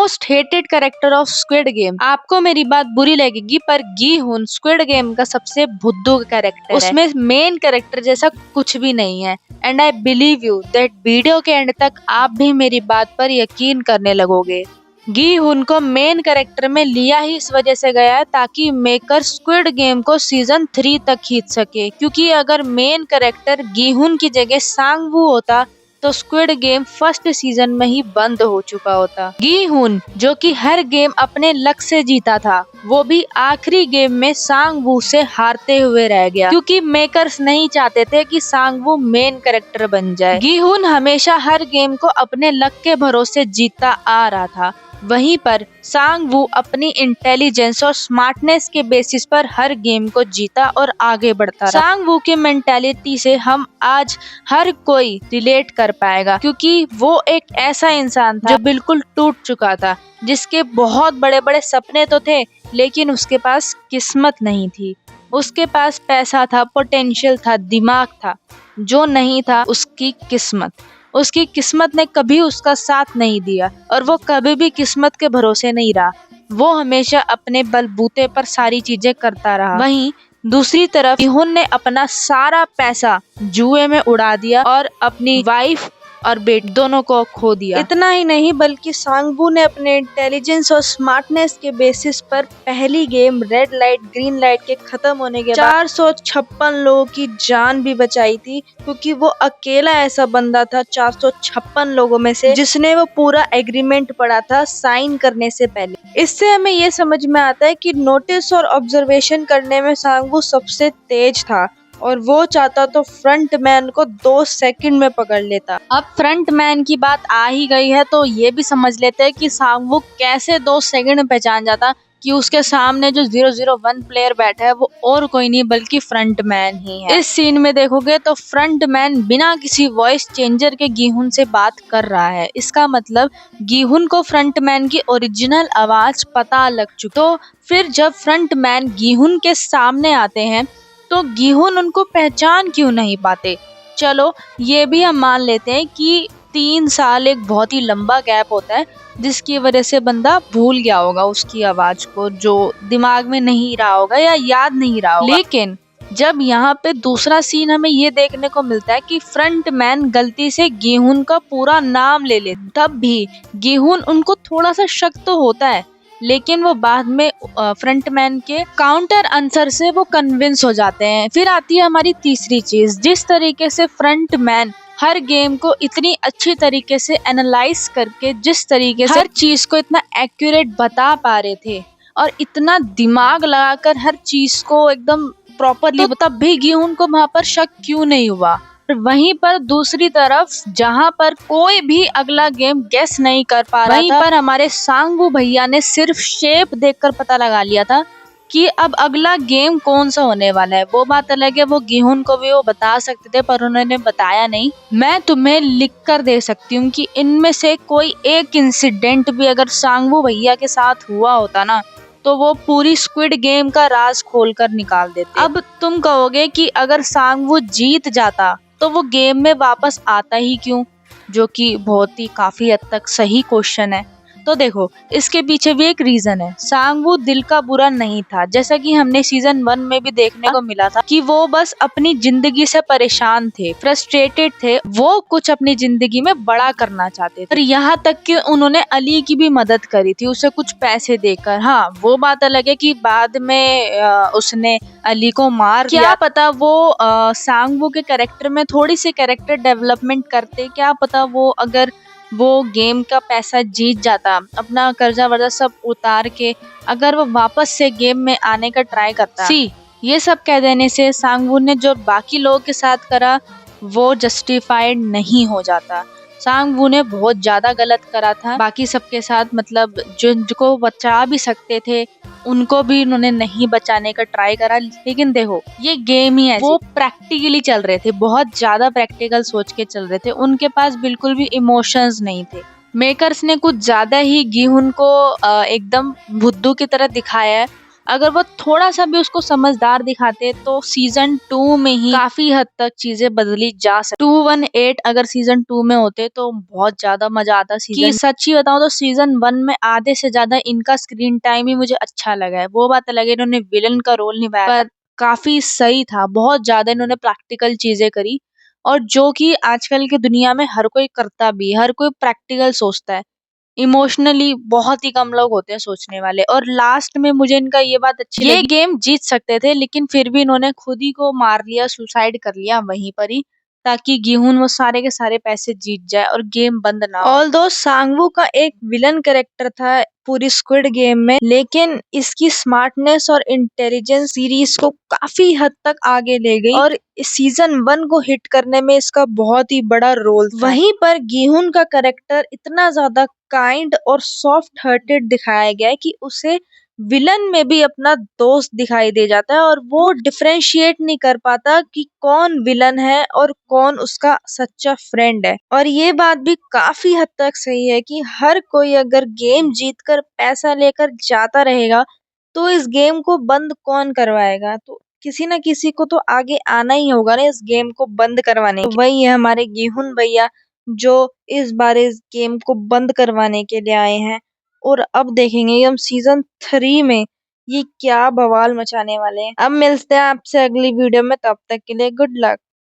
Most hated character of squid game. आपको मेरी बात बुरी लगेगी पर गी-हुन स्क्विड गेम का सबसे भुद्दू कैरेक्टर है। उसमें मेन कैरेक्टर जैसा कुछ भी नहीं है। And I believe you that video के एंड तक आप भी मेरी बात पर यकीन करने लगोगे। गी-हुन को मेन कैरेक्टर में लिया ही इस वजह से गया है ताकि मेकर स्क्विड गेम को सीजन 3 तक खींच सके, क्योंकि अगर मेन कैरेक्टर गी-हुन की जगह सांग-वू होता तो स्क्विड गेम फर्स्ट सीजन में ही बंद हो चुका होता। गी-हुन जो कि हर गेम अपने लक से जीता था, वो भी आखिरी गेम में सांग-वू से हारते हुए रह गया, क्योंकि मेकर्स नहीं चाहते थे कि सांग-वू मेन कैरेक्टर बन जाए। गी-हुन हमेशा हर गेम को अपने लक के भरोसे जीतता आ रहा था, वहीं पर सांग-वू अपनी इंटेलिजेंस और स्मार्टनेस के बेसिस पर हर गेम को जीता और आगे बढ़ता रहा। सांग-वू की मेंटालिटी से हम आज हर कोई रिलेट कर पाएगा, क्योंकि वो एक ऐसा इंसान था जो बिल्कुल टूट चुका था, जिसके बहुत बड़े बड़े सपने तो थे लेकिन उसके पास किस्मत नहीं थी। उसके पास पैसा था, पोटेंशियल था, दिमाग था, जो नहीं था उसकी किस्मत। उसकी किस्मत ने कभी उसका साथ नहीं दिया और वो कभी भी किस्मत के भरोसे नहीं रहा। वो हमेशा अपने बलबूते पर सारी चीजें करता रहा। वहीं दूसरी तरफ गी-हुन ने अपना सारा पैसा जुए में उड़ा दिया और अपनी वाइफ और बेटी दोनों को खो दिया। इतना ही नहीं बल्कि सांग-वू ने अपने इंटेलिजेंस और स्मार्टनेस के बेसिस पर पहली game red light green light के खत्म होने के बाद 456 लोगों की जान भी बचाई थी, क्योंकि वो अकेला ऐसा बंदा था 456 लोगों में से जिसने वो पूरा एग्रीमेंट पढ़ा था साइन करने से पहले। इससे हमें ये समझ में आता है कि नोटिस और ऑब्जर्वेशन करने में सांग-वू सबसे तेज था और वो चाहता तो फ्रंट मैन को 2 सेकंड में पकड़ लेता। अब फ्रंट मैन की बात आ ही गई है तो ये भी समझ लेते हैं कि सांग-वू कैसे 2 सेकंड में पहचान जाता कि उसके सामने जो 001 प्लेयर बैठा है वो और कोई नहीं बल्कि फ्रंट मैन ही है। इस सीन में देखोगे तो फ्रंट मैन बिना किसी वॉइस चेंजर के गी-हुन से बात कर रहा है। इसका मतलब गी-हुन को फ्रंट मैन की ओरिजिनल आवाज पता लग चुकी। तो फिर जब फ्रंट मैन गी-हुन के सामने आते हैं तो गी-हुन उनको पहचान क्यों नहीं पाते। चलो ये भी हम मान लेते हैं कि 3 साल एक बहुत ही लंबा गैप होता है, जिसकी वजह से बंदा भूल गया होगा उसकी आवाज को, जो दिमाग में नहीं रहा होगा या याद नहीं रहा होगा। लेकिन जब यहाँ पे दूसरा सीन हमें ये देखने को मिलता है कि फ्रंट मैन गलती से गी-हुन का पूरा नाम ले ले, तब भी गी-हुन उनको थोड़ा सा शक तो होता है, लेकिन वो बाद में फ्रंट मैन के काउंटर आंसर से वो कन्विंस हो जाते हैं। फिर आती है हमारी तीसरी चीज, जिस तरीके से फ्रंट मैन हर गेम को इतनी अच्छी तरीके से एनालाइज करके जिस तरीके से हर चीज को इतना एक्यूरेट बता पा रहे थे और इतना दिमाग लगाकर हर चीज को एकदम प्रॉपरली, तब भी गी-हुन को वहाँ पर शक क्यों नहीं हुआ। वहीं पर दूसरी तरफ जहां पर कोई भी अगला गेम गेस नहीं कर पा रहा था, वहीं पर हमारे सांग-वू भैया ने सिर्फ शेप देखकर पता लगा लिया था कि अब अगला गेम कौन सा होने वाला है। वो बात अलग है, वो गी-हुन को भी वो बता सकते थे पर उन्होंने बताया नहीं। मैं तुम्हें लिख कर दे सकती हूँ कि इनमें से कोई एक इंसिडेंट भी अगर सांग-वू भैया के साथ हुआ होता ना तो वो पूरी स्क्विड गेम का राज खोल कर निकाल देते। अब तुम कहोगे कि अगर सांग-वू जीत जाता तो वो गेम में वापस आता ही क्यों, जो कि बहुत ही काफी हद तक सही क्वेश्चन है। तो देखो इसके पीछे भी एक रीजन है। सांग-वू दिल का बुरा नहीं था, जैसा कि हमने सीजन 1 में भी देखने को मिला था कि वो बस अपनी जिंदगी से परेशान थे, फ्रस्ट्रेटेड थे, वो कुछ अपनी जिंदगी में बड़ा करना चाहते थे। और यहाँ तक कि उन्होंने अली की भी मदद करी थी, उसे कुछ पैसे देकर। हाँ वो बात अलग है कि बाद में उसने अली को मार दिया। क्या पता वो सांग-वू के कैरेक्टर में थोड़ी सी कैरेक्टर डेवलपमेंट करते, क्या पता वो अगर वो गेम का पैसा जीत जाता, अपना कर्जा वर्जा सब उतार के अगर वो वापस से गेम में आने का ट्राई करता। ये सब कह देने से सांग-वू ने जो बाकी लोगों के साथ करा वो जस्टिफाइड नहीं हो जाता। सांग-वू ने बहुत ज्यादा गलत करा था बाकी सबके साथ, मतलब जिनको बचा भी सकते थे उनको भी उन्होंने नहीं बचाने का ट्राई करा। लेकिन देखो ये गेम ही है, वो प्रैक्टिकली चल रहे थे, बहुत ज्यादा प्रैक्टिकल सोच के चल रहे थे, उनके पास बिल्कुल भी इमोशंस नहीं थे। मेकर्स ने कुछ ज्यादा ही गी-हुन को एकदम भुद्दू की तरह दिखाया है अगर वो थोड़ा सा भी उसको समझदार दिखाते तो सीजन 2 में ही काफी हद तक चीजें बदली जा सकती। 218 अगर सीजन 2 में होते तो बहुत ज्यादा मजा आता सीजन। सच्ची बताऊं तो सीजन 1 में आधे से ज्यादा इनका स्क्रीन टाइम ही मुझे अच्छा लगा है। वो बात अलग है इन्होंने विलन का रोल निभाया पर काफी सही था। बहुत ज्यादा इन्होंने प्रैक्टिकल चीजें करी और जो कि आजकल की दुनिया में हर कोई करता भी है, हर कोई प्रैक्टिकल सोचता है। इमोशनली बहुत ही कम लोग होते हैं सोचने वाले। और लास्ट में मुझे इनका ये बात अच्छी लगी, ये गेम जीत सकते थे लेकिन फिर भी इन्होंने खुद ही को मार लिया, सुसाइड कर लिया वहीं पर ही, ताकि गेहून वो सारे के सारे पैसे जीत जाए और गेम बंद ना हो। ऑल्दो सांगवू का एक विलन कैरेक्टर था पूरी स्क्विड गेम में, लेकिन इसकी स्मार्टनेस और इंटेलिजेंस सीरीज को काफी हद तक आगे ले गई और सीजन 1 को हिट करने में इसका बहुत ही बड़ा रोल था। वहीं पर गेहून का कैरेक्टर इतना ज्यादा काइंड और सॉफ्ट हार्टेड दिखाया गया है कि उसे विलन में भी अपना दोस्त दिखाई दे जाता है और वो डिफरेंशिएट नहीं कर पाता कि कौन विलन है और कौन उसका सच्चा फ्रेंड है। और ये बात भी काफी हद तक सही है कि हर कोई अगर गेम जीतकर पैसा लेकर जाता रहेगा तो इस गेम को बंद कौन करवाएगा। तो किसी ना किसी को तो आगे आना ही होगा ना इस गेम को बंद करवाने के। वही है हमारे गेहून भैया जो इस बार इस गेम को बंद करवाने के लिए आए हैं। और अब देखेंगे हम सीजन 3 में ये क्या बवाल मचाने वाले हैं। अब मिलते हैं आपसे अगली वीडियो में, तब तक के लिए गुड लक।